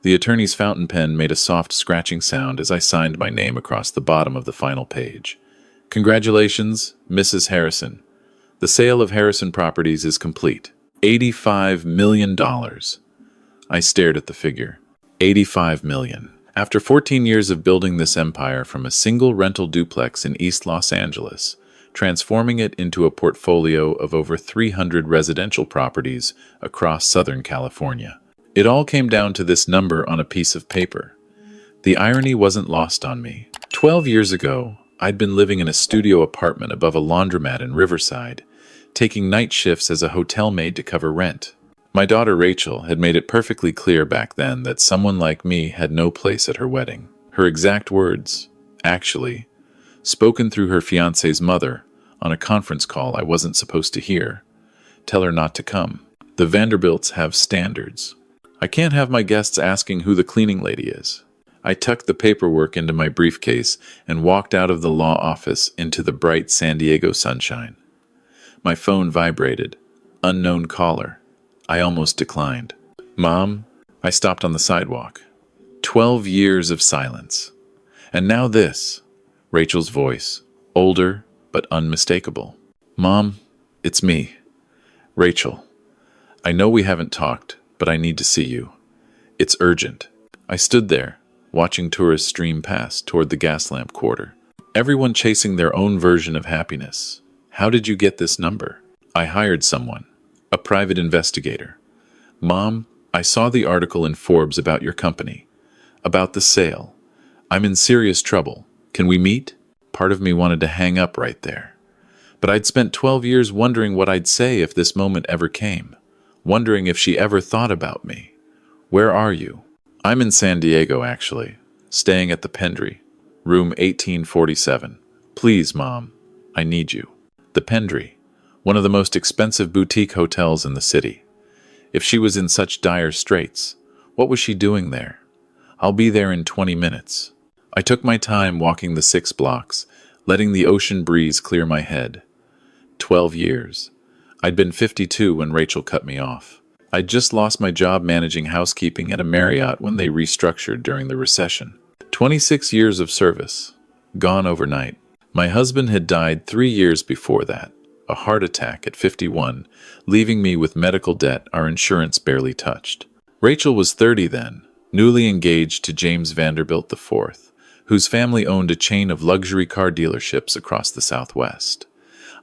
The attorney's fountain pen made a soft scratching sound as I signed my name across the bottom of the final page. Congratulations, Mrs. Harrison. The sale of Harrison Properties is complete. $85 million. I stared at the figure. 85 million. After 14 years of building this empire from a single rental duplex in East Los Angeles, transforming it into a portfolio of over 300 residential properties across Southern California. It all came down to this number on a piece of paper. The irony wasn't lost on me. 12 years ago, I'd been living in a studio apartment above a laundromat in Riverside, taking night shifts as a hotel maid to cover rent. My daughter Rachel had made it perfectly clear back then that someone like me had no place at her wedding. Her exact words, actually, spoken through her fiancé's mother on a conference call I wasn't supposed to hear. Tell her not to come. The Vanderbilts have standards. I can't have my guests asking who the cleaning lady is. I tucked the paperwork into my briefcase and walked out of the law office into the bright San Diego sunshine. My phone vibrated. Unknown caller. I almost declined. Mom? I stopped on the sidewalk. 12 years of silence. And now this. Rachel's voice. Older, but unmistakable. Mom, it's me. Rachel. I know we haven't talked, but I need to see you. It's urgent. I stood there, watching tourists stream past toward the Gaslamp Quarter. Everyone chasing their own version of happiness. How did you get this number? I hired someone. A private investigator. Mom, I saw the article in Forbes about your company. About the sale. I'm in serious trouble. Can we meet? Part of me wanted to hang up right there. But I'd spent 12 years wondering what I'd say if this moment ever came. Wondering if she ever thought about me. Where are you? I'm in San Diego, actually. Staying at the Pendry. Room 1847. Please, Mom. I need you. The Pendry. One of the most expensive boutique hotels in the city. If she was in such dire straits, what was she doing there? I'll be there in 20 minutes. I took my time walking the 6 blocks, letting the ocean breeze clear my head. 12 years. I'd been 52 when Rachel cut me off. I'd just lost my job managing housekeeping at a Marriott when they restructured during the recession. 26 years of service. Gone overnight. My husband had died 3 years before that. A heart attack at 51, leaving me with medical debt our insurance barely touched. Rachel was 30 then, newly engaged to James Vanderbilt IV, whose family owned a chain of luxury car dealerships across the Southwest.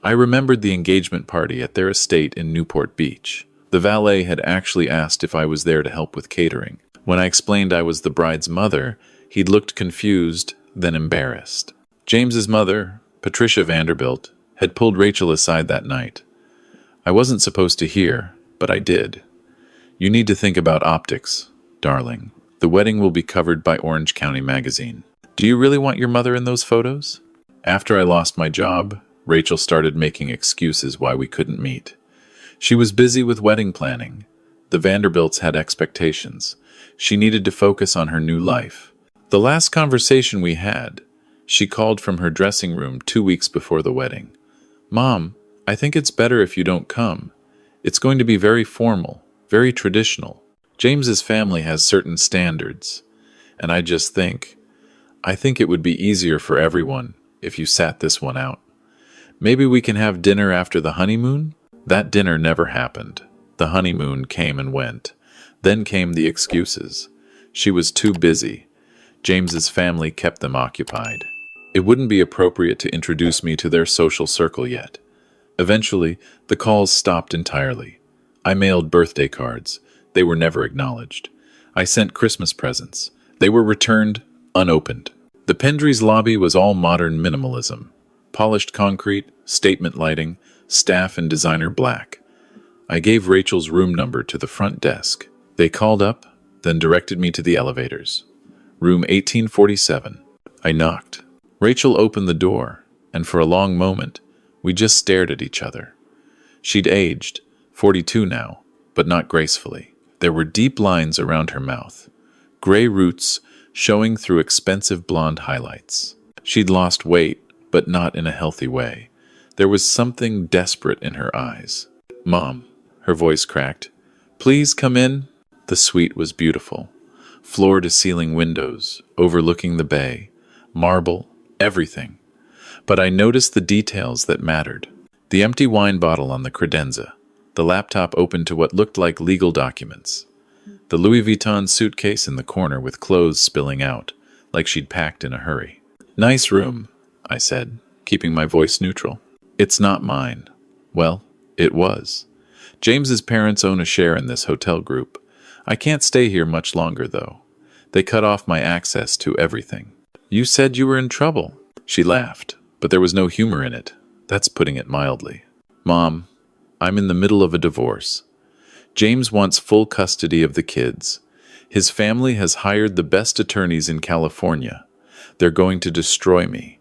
I remembered the engagement party at their estate in Newport Beach. The valet had actually asked if I was there to help with catering. When I explained I was the bride's mother, he'd looked confused, then embarrassed. James's mother, Patricia Vanderbilt, had pulled Rachel aside that night. I wasn't supposed to hear, but I did. You need to think about optics, darling. The wedding will be covered by Orange County Magazine. Do you really want your mother in those photos? After I lost my job, Rachel started making excuses why we couldn't meet. She was busy with wedding planning. The Vanderbilts had expectations. She needed to focus on her new life. The last conversation we had, she called from her dressing room 2 weeks before the wedding. Mom, I think it's better if you don't come. It's going to be very formal, very traditional. James's family has certain standards, and I think it would be easier for everyone if you sat this one out. Maybe we can have dinner after the honeymoon? That dinner never happened. The honeymoon came and went. Then came the excuses. She was too busy. James's family kept them occupied. It wouldn't be appropriate to introduce me to their social circle yet. Eventually, the calls stopped entirely. I mailed birthday cards. They were never acknowledged. I sent Christmas presents. They were returned unopened. The Pendry's lobby was all modern minimalism. Polished concrete, statement lighting, staff in designer black. I gave Rachel's room number to the front desk. They called up, then directed me to the elevators. Room 1847. I knocked. Rachel opened the door, and for a long moment, we just stared at each other. She'd aged, 42 now, but not gracefully. There were deep lines around her mouth, gray roots showing through expensive blonde highlights. She'd lost weight, but not in a healthy way. There was something desperate in her eyes. Mom, her voice cracked. Please come in. The suite was beautiful. Floor-to-ceiling windows, overlooking the bay, marble, everything. But I noticed the details that mattered. The empty wine bottle on the credenza, the laptop open to what looked like legal documents, the Louis Vuitton suitcase in the corner with clothes spilling out, like she'd packed in a hurry. "Nice room," I said, keeping my voice neutral. "It's not mine." Well, it was. James's parents own a share in this hotel group. I can't stay here much longer, though. They cut off my access to everything. "You said you were in trouble." She laughed, but there was no humor in it. That's putting it mildly. "Mom, I'm in the middle of a divorce. James wants full custody of the kids. His family has hired the best attorneys in California. They're going to destroy me.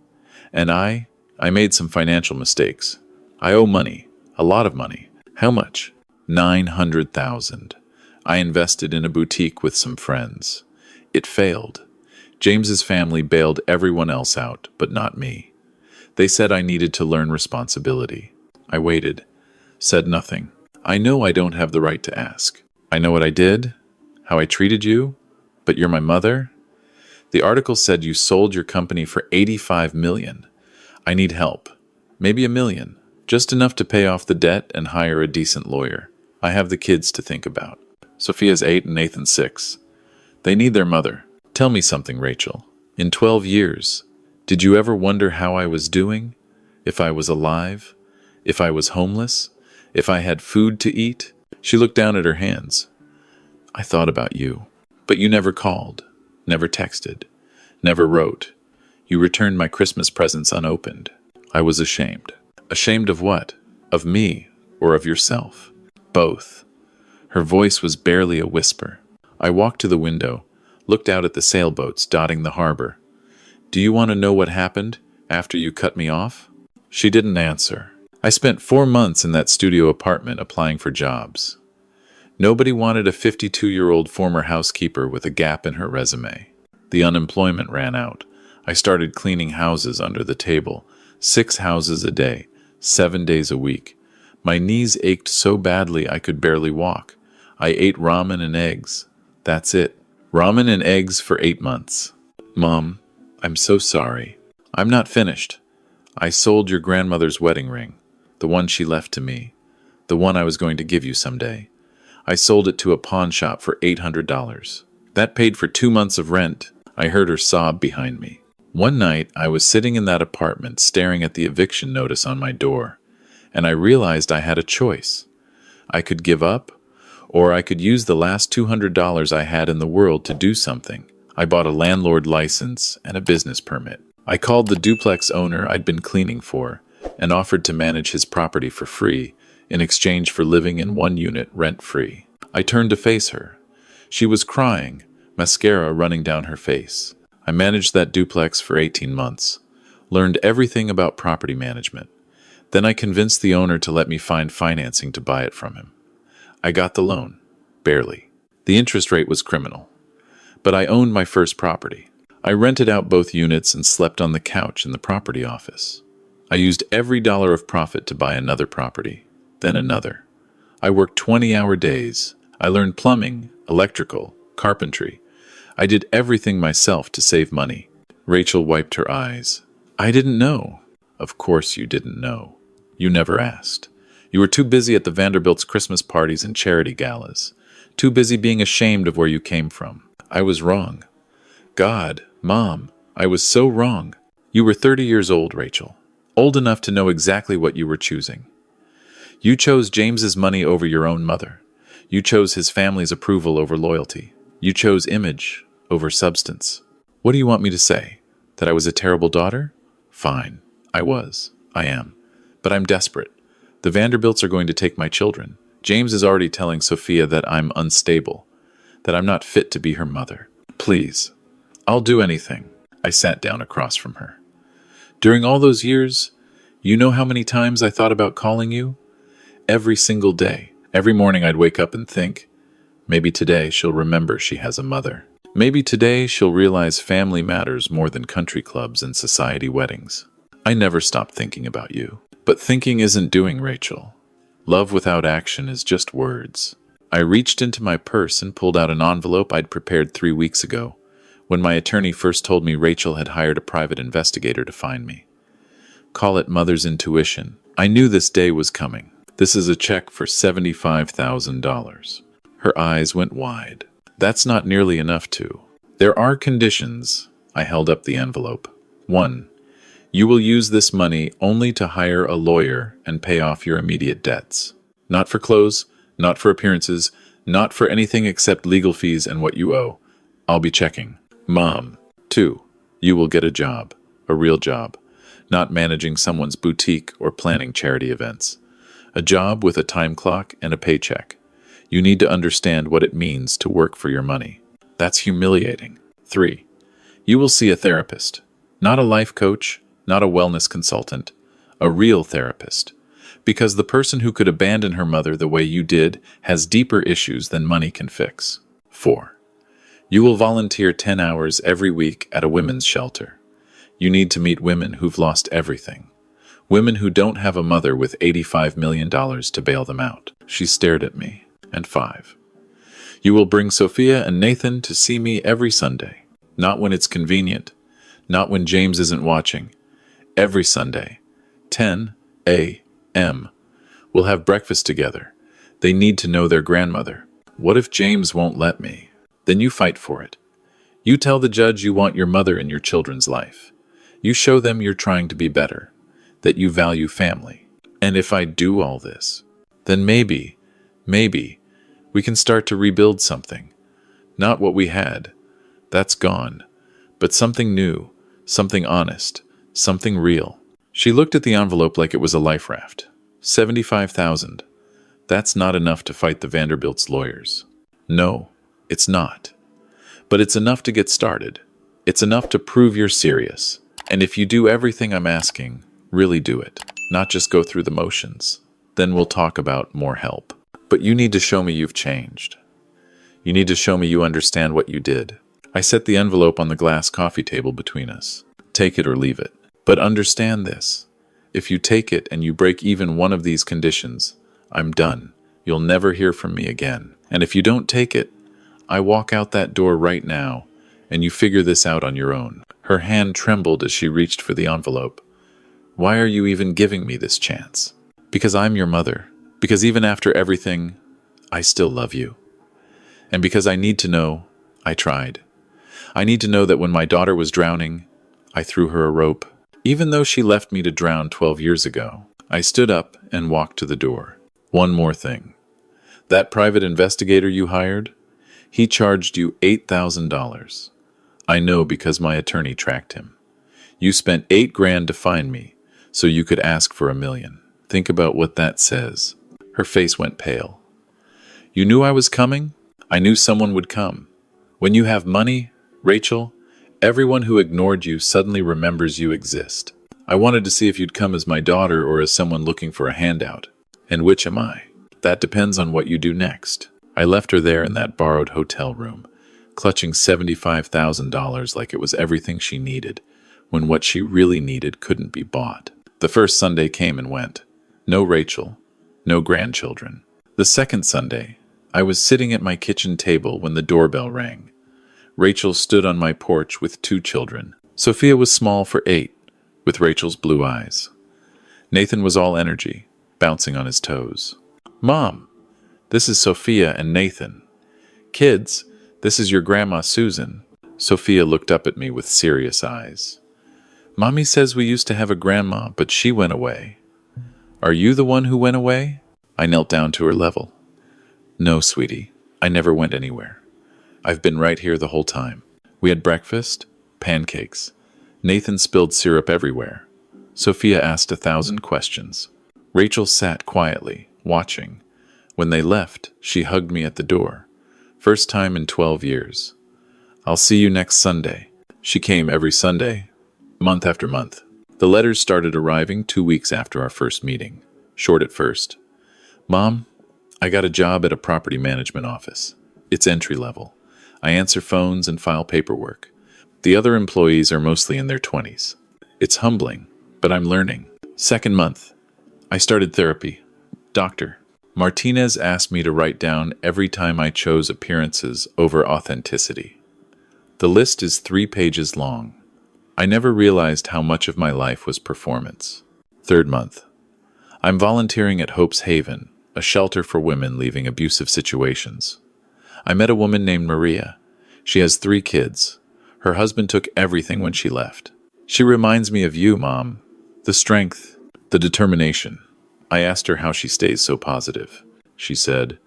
And I made some financial mistakes. I owe money, a lot of money." "How much?" $900,000. I invested in a boutique with some friends. It failed. James's family bailed everyone else out, but not me. They said I needed to learn responsibility. I waited, said nothing. I know I don't have the right to ask. I know what I did, how I treated you, but you're my mother? The article said you sold your company for $85 million. I need help. Maybe $1 million. Just enough to pay off the debt and hire a decent lawyer. I have the kids to think about. Sophia's 8 and Nathan's 6. They need their mother. Tell me something, Rachel. In 12 years, did you ever wonder how I was doing? If I was alive? If I was homeless? If I had food to eat? She looked down at her hands. "I thought about you. But you never called, never texted, never wrote. You returned my Christmas presents unopened. I was ashamed." "Ashamed of what? Of me or of yourself?" "Both." Her voice was barely a whisper. I walked to the window, looked out at the sailboats dotting the harbor. "Do you want to know what happened after you cut me off?" She didn't answer. I spent 4 months in that studio apartment applying for jobs. Nobody wanted a 52-year-old former housekeeper with a gap in her resume. The unemployment ran out. I started cleaning houses under the table, 6 houses a day, 7 days a week. My knees ached so badly I could barely walk. I ate ramen and eggs. That's it. Ramen and eggs for 8 months. "Mom, I'm so sorry. I'm not finished. I sold your grandmother's wedding ring, the one she left to me, the one I was going to give you someday. I sold it to a pawn shop for $800. That paid for 2 months of rent." I heard her sob behind me. One night, I was sitting in that apartment staring at the eviction notice on my door, and I realized I had a choice. I could give up, or I could use the last $200 I had in the world to do something. I bought a landlord license and a business permit. I called the duplex owner I'd been cleaning for and offered to manage his property for free in exchange for living in one unit rent-free. I turned to face her. She was crying, mascara running down her face. I managed that duplex for 18 months, learned everything about property management. Then I convinced the owner to let me find financing to buy it from him. I got the loan, barely. The interest rate was criminal. But I owned my first property. I rented out both units and slept on the couch in the property office. I used every dollar of profit to buy another property, then another. I worked 20-hour days. I learned plumbing, electrical, carpentry. I did everything myself to save money. Rachel wiped her eyes. "I didn't know." "Of course you didn't know. You never asked. You were too busy at the Vanderbilt's Christmas parties and charity galas. Too busy being ashamed of where you came from. I was wrong. God, Mom, I was so wrong. You were 30 years old, Rachel. Old enough to know exactly what you were choosing. You chose James's money over your own mother. You chose his family's approval over loyalty. You chose image over substance. What do you want me to say? That I was a terrible daughter? Fine. I was. I am. But I'm desperate. The Vanderbilts are going to take my children. James is already telling Sophia that I'm unstable, that I'm not fit to be her mother. Please. I'll do anything. I sat down across from her. During all those years, you know how many times I thought about calling you? Every single day. Every morning I'd wake up and think, maybe today she'll remember she has a mother. Maybe today she'll realize family matters more than country clubs and society weddings. I never stopped thinking about you. But thinking isn't doing, Rachel. Love without action is just words. I reached into my purse and pulled out an envelope I'd prepared 3 weeks ago, when my attorney first told me Rachel had hired a private investigator to find me. Call it mother's intuition. I knew this day was coming. This is a check for $75,000. Her eyes went wide. That's not nearly enough to. There are conditions. I held up the envelope. 1. You will use this money only to hire a lawyer and pay off your immediate debts. Not for clothes, not for appearances, not for anything except legal fees and what you owe. I'll be checking. Mom. 2. You will get a job. A real job. Not managing someone's boutique or planning charity events. A job with a time clock and a paycheck. You need to understand what it means to work for your money. That's humiliating. 3. You will see a therapist. Not a life coach, not a wellness consultant. A real therapist. Because the person who could abandon her mother the way you did has deeper issues than money can fix. 4. You will volunteer 10 hours every week at a women's shelter. You need to meet women who've lost everything. Women who don't have a mother with $85 million to bail them out. She stared at me. And 5. You will bring Sophia and Nathan to see me every Sunday. Not when it's convenient. Not when James isn't watching. Every Sunday. 10 a.m. We'll have breakfast together. They need to know their grandmother. What if James won't let me? Then you fight for it. You tell the judge you want your mother in your children's life. You show them you're trying to be better, that you value family. And if I do all this, then maybe, we can start to rebuild something. Not what we had. That's gone. But something new, something honest, something real. She looked at the envelope like it was a life raft. $75,000. That's not enough to fight the Vanderbilt's lawyers. No, it's not. But it's enough to get started. It's enough to prove you're serious. And if you do everything I'm asking, really do it. Not just go through the motions. Then we'll talk about more help. But you need to show me you've changed. You need to show me you understand what you did. I set the envelope on the glass coffee table between us. Take it or leave it. But understand this. If you take it and you break even one of these conditions, I'm done. You'll never hear from me again. And if you don't take it, I walk out that door right now, and you figure this out on your own. Her hand trembled as she reached for the envelope. Why are you even giving me this chance? Because I'm your mother. Because even after everything, I still love you. And because I need to know, I tried. I need to know that when my daughter was drowning, I threw her a rope. Even though she left me to drown 12 years ago, I stood up and walked to the door. One more thing. That private investigator you hired, he charged you $8,000. I know because my attorney tracked him. You spent $8,000 to find me, so you could ask for $1 million. Think about what that says. Her face went pale. You knew I was coming? I knew someone would come. When you have money, Rachel, everyone who ignored you suddenly remembers you exist. I wanted to see if you'd come as my daughter or as someone looking for a handout. And which am I? That depends on what you do next. I left her there in that borrowed hotel room, clutching $75,000 like it was everything she needed, when what she really needed couldn't be bought. The first Sunday came and went. No Rachel, no grandchildren. The second Sunday, I was sitting at my kitchen table when the doorbell rang. Rachel stood on my porch with 2 children. Sophia was small for 8, with Rachel's blue eyes. Nathan was all energy, bouncing on his toes. Mom, this is Sophia and Nathan. Kids, this is your grandma Susan. Sophia looked up at me with serious eyes. Mommy says we used to have a grandma, but she went away. Are you the one who went away? I knelt down to her level. No, sweetie, I never went anywhere. I've been right here the whole time. We had breakfast, pancakes. Nathan spilled syrup everywhere. Sophia asked 1,000 questions. Rachel sat quietly, watching. When they left, she hugged me at the door. First time in 12 years. I'll see you next Sunday. She came every Sunday, month after month. The letters started arriving 2 weeks after our first meeting. Short at first. Mom, I got a job at a property management office. It's entry level. I answer phones and file paperwork. The other employees are mostly in their 20s. It's humbling, but I'm learning. Second month, I started therapy. Doctor. Martinez asked me to write down every time I chose appearances over authenticity. The list is 3 pages long. I never realized how much of my life was performance. Third month. I'm volunteering at Hope's Haven, a shelter for women leaving abusive situations. I met a woman named Maria. She has 3 kids. Her husband took everything when she left. She reminds me of you, Mom. The strength, the determination. I asked her how she stays so positive. She said,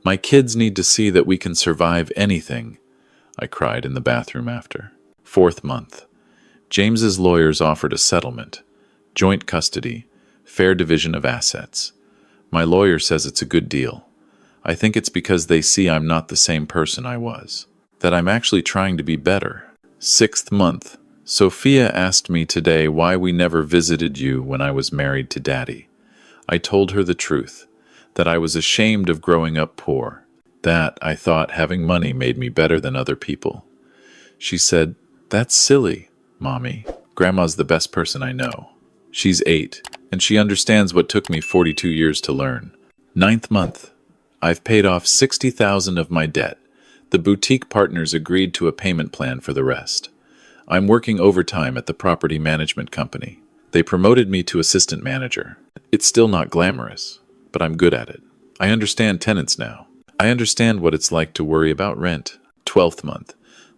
"My kids need to see that we can survive anything." I cried in the bathroom after. Fourth month. James's lawyers offered a settlement, joint custody, fair division of assets. My lawyer says it's a good deal. I think it's because they see I'm not the same person I was, that I'm actually trying to be better. Sixth month. Sophia asked me today why we never visited you when I was married to Daddy. I told her the truth, that I was ashamed of growing up poor, that I thought having money made me better than other people. She said, "That's silly, Mommy. Grandma's the best person I know." She's 8, and she understands what took me 42 years to learn. Ninth month. I've paid off 60,000 of my debt. The boutique partners agreed to a payment plan for the rest. I'm working overtime at the property management company. They promoted me to assistant manager. It's still not glamorous, but I'm good at it. I understand tenants now. I understand what it's like to worry about rent. 12th month.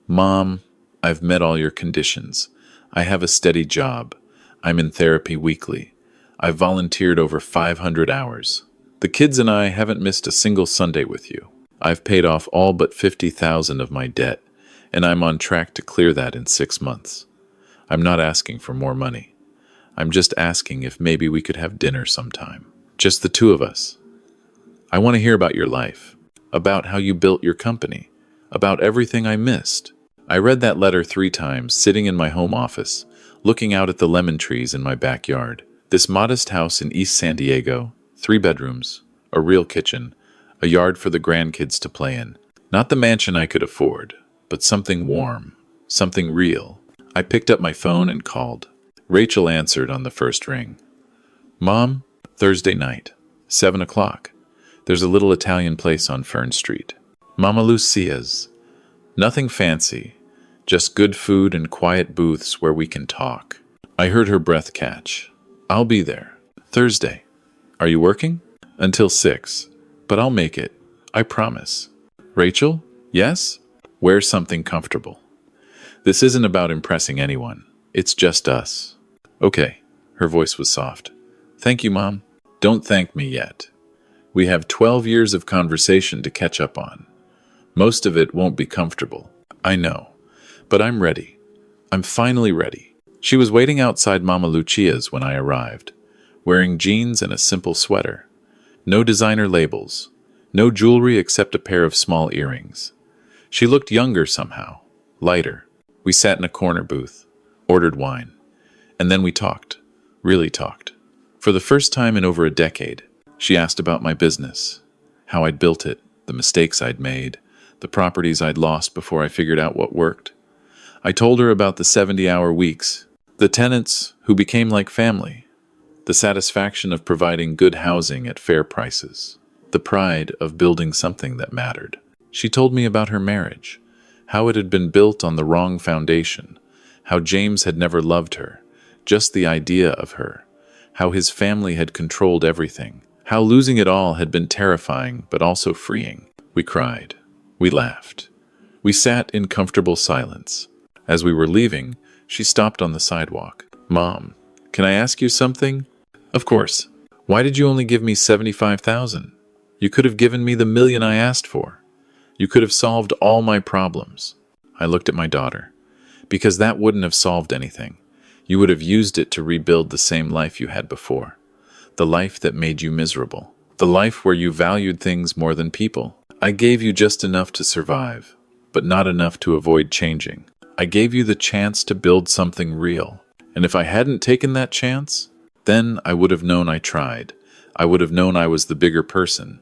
Mom, I've met all your conditions. I have a steady job. I'm in therapy weekly. I've volunteered over 500 hours. The kids and I haven't missed a single Sunday with you. I've paid off all but 50,000 of my debt, and I'm on track to clear that in 6 months. I'm not asking for more money. I'm just asking if maybe we could have dinner sometime. Just the 2 of us. I want to hear about your life, about how you built your company, about everything I missed. I read that letter 3 times, sitting in my home office, looking out at the lemon trees in my backyard. This modest house in East San Diego, 3 bedrooms, a real kitchen, a yard for the grandkids to play in. Not the mansion I could afford, but something warm, something real. I picked up my phone and called. Rachel answered on the first ring. "Mom, Thursday night, 7 o'clock. There's a little Italian place on Fern Street. Mama Lucia's. Nothing fancy, just good food and quiet booths where we can talk." I heard her breath catch. "I'll be there. Thursday. Are you working?" "Until 6, but I'll make it. I promise." "Rachel? Yes? Wear something comfortable. This isn't about impressing anyone. It's just us." "Okay." Her voice was soft. "Thank you, Mom." "Don't thank me yet. We have 12 years of conversation to catch up on. Most of it won't be comfortable. I know. But I'm ready. I'm finally ready." She was waiting outside Mama Lucia's when I arrived, wearing jeans and a simple sweater. No designer labels. No jewelry except a pair of small earrings. She looked younger somehow, lighter. We sat in a corner booth, ordered wine, and then we talked, really talked. For the first time in over a decade, she asked about my business, how I'd built it, the mistakes I'd made, the properties I'd lost before I figured out what worked. I told her about the 70-hour weeks, the tenants who became like family, the satisfaction of providing good housing at fair prices, the pride of building something that mattered. She told me about her marriage, how it had been built on the wrong foundation, how James had never loved her, just the idea of her, how his family had controlled everything, how losing it all had been terrifying but also freeing. We cried. We laughed. We sat in comfortable silence. As we were leaving, she stopped on the sidewalk. "Mom, can I ask you something?" "Of course. Why did you only give me 75,000? You could have given me the million I asked for. You could have solved all my problems." I looked at my daughter. "Because that wouldn't have solved anything. You would have used it to rebuild the same life you had before. The life that made you miserable. The life where you valued things more than people. I gave you just enough to survive, but not enough to avoid changing. I gave you the chance to build something real. And if I hadn't taken that chance, then I would have known I tried. I would have known I was the bigger person.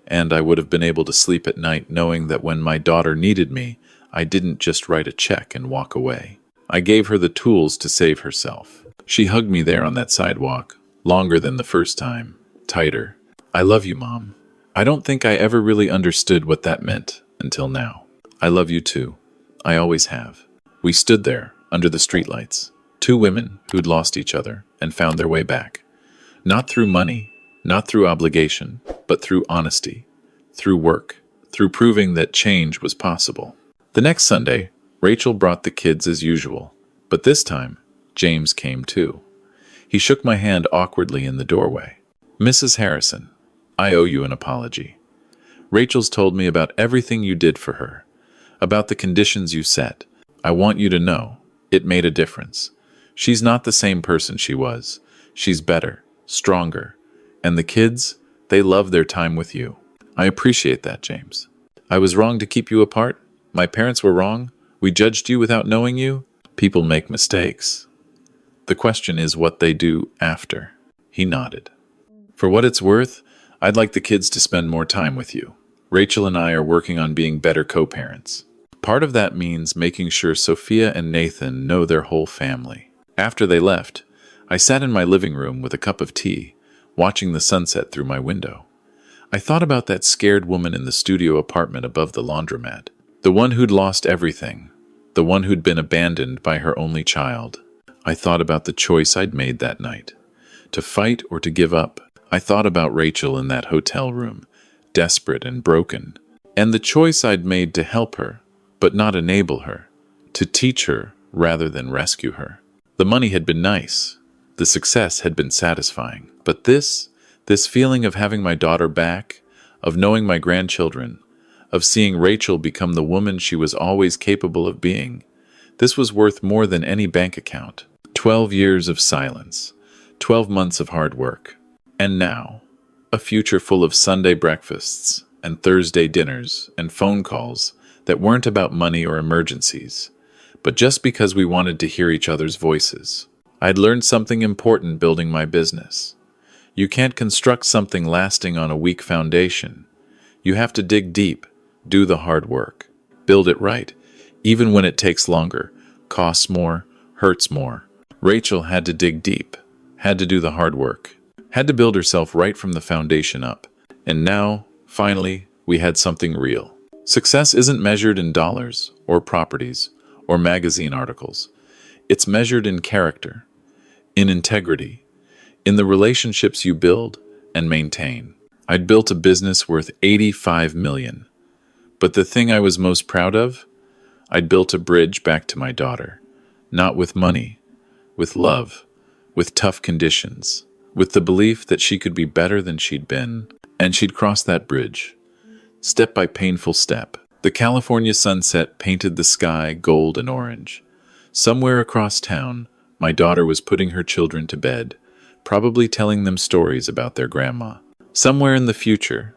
And I would have been able to sleep at night knowing that when my daughter needed me, I didn't just write a check and walk away. I gave her the tools to save herself." She hugged me there on that sidewalk, longer than the first time, tighter. "I love you, Mom. I don't think I ever really understood what that meant until now. I love you too. I always have. We stood there, under the streetlights. Two women who'd lost each other and found their way back. Not through money, not through obligation, but through honesty, through work, through proving that change was possible. The next Sunday, Rachel brought the kids as usual, but this time, James came too. He shook my hand awkwardly in the doorway. "Mrs. Harrison, I owe you an apology. Rachel's told me about everything you did for her, about the conditions you set. I want you to know, it made a difference. She's not the same person she was. She's better, stronger. And the kids, they love their time with you. I appreciate that, James. I was wrong to keep you apart. My parents were wrong. We judged you without knowing you. People make mistakes. The question is what they do after." He nodded. "For what it's worth, I'd like the kids to spend more time with you. Rachel and I are working on being better co-parents. Part of that means making sure Sophia and Nathan know their whole family." After they left, I sat in my living room with a cup of tea, watching the sunset through my window. I thought about that scared woman in the studio apartment above the laundromat, the one who'd lost everything, the one who'd been abandoned by her only child. I thought about the choice I'd made that night, to fight or to give up. I thought about Rachel in that hotel room, desperate and broken, and the choice I'd made to help her, but not enable her, to teach her rather than rescue her. The money had been nice, the success had been satisfying, but this feeling of having my daughter back, of knowing my grandchildren, of seeing Rachel become the woman she was always capable of being, this was worth more than any bank account. 12 years of silence, 12 months of hard work, and now, a future full of Sunday breakfasts and Thursday dinners and phone calls that weren't about money or emergencies, but just because we wanted to hear each other's voices. I'd learned something important building my business. You can't construct something lasting on a weak foundation. You have to dig deep, do the hard work, build it right, even when it takes longer, costs more, hurts more. Rachel had to dig deep, had to do the hard work, had to build herself right from the foundation up. And now, finally, we had something real. Success isn't measured in dollars or properties or magazine articles. It's measured in character, in integrity, in the relationships you build and maintain. I'd built a business worth $85 million. But the thing I was most proud of? I'd built a bridge back to my daughter. Not with money, with love, with tough conditions, with the belief that she could be better than she'd been, and she'd cross that bridge, step by painful step. The California sunset painted the sky gold and orange. Somewhere across town, my daughter was putting her children to bed, probably telling them stories about their grandma. Somewhere in the future,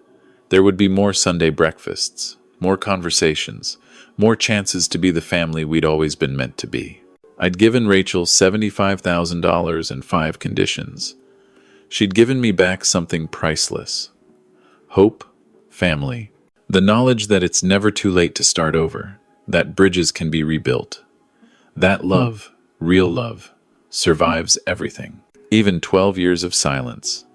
there would be more Sunday breakfasts, more conversations, more chances to be the family we'd always been meant to be. I'd given Rachel $75,000 and 5 conditions. She'd given me back something priceless. Hope, family, the knowledge that it's never too late to start over, that bridges can be rebuilt. That love, real love, survives everything, even 12 years of silence.